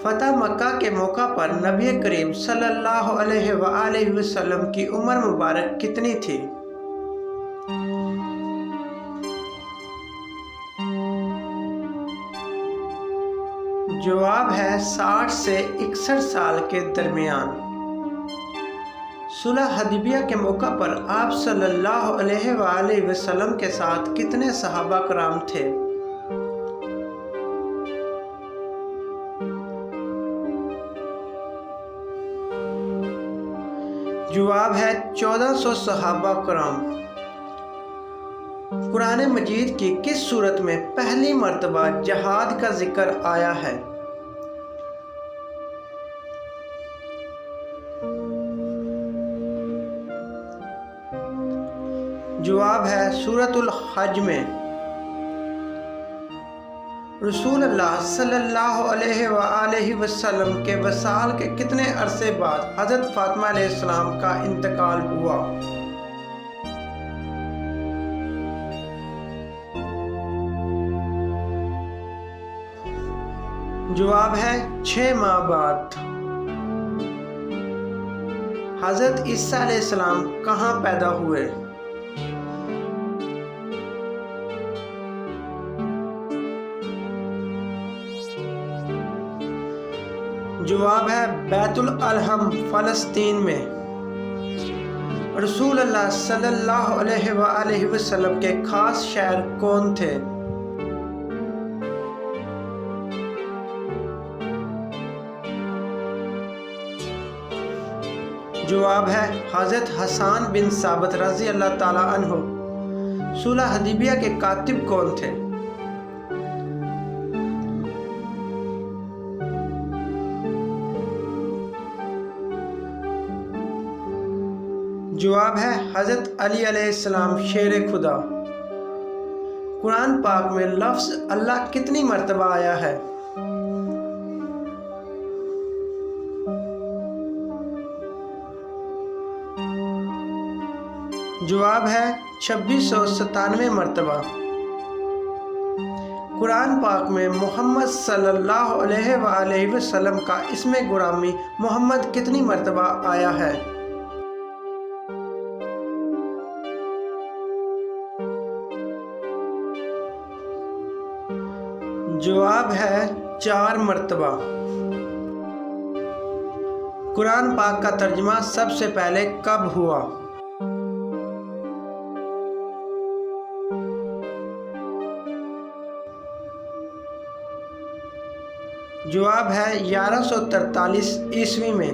फतह मक्का के मौका पर नबी करीम सल्लल्लाहु अलैहि वसल्लम की उम्र मुबारक कितनी थी? जवाब है 60 से 61 साल के दरमियान। सुलह हदीबिया के मौका पर आप सल्लल्लाहु अलैहि वसल्लम के साथ कितने सहाबा कराम थे? जवाब है 1400 सहाबा कराम। कुरान मजीद की किस सूरत में पहली मर्तबा जहाद का जिक्र आया है? जवाब है सूरतुल हज में। रसूलुल्लाह सल्लल्लाहु अलैहि वसल्लम के वसाल के कितने अरसे बाद हज़रत फातिमा अलैहिस्सलाम का इंतकाल हुआ? जवाब है 6 माह बाद। हज़रत ईसा अलैहिस्सलाम कहाँ पैदा हुए? जवाब है बैतुल अलहम फ़लस्तीन में। रसूलुल्लाह सल्लल्लाहु अलैहि वसल्लम के खास शायर कौन थे? जवाब है हज़रत हसन बिन साबित रज़ी अल्लाह ताला अन्हु। सुलह हदीबिया के कातिब कौन थे? जवाब है हज़रत अली अलैहिस्सलाम शेर खुदा। कुरान पाक में लफ्ज़ अल्लाह कितनी मर्तबा आया है? जवाब है 2697 मर्तबा। कुरान पाक में मोहम्मद सल्लल्लाहु अलैहि वसल्लम का इसमें गुलामी मोहम्मद कितनी मर्तबा आया है? जवाब है 4 मर्तबा। कुरान पाक का तर्जुमा सबसे पहले कब हुआ? जवाब है 1143 ईस्वी में।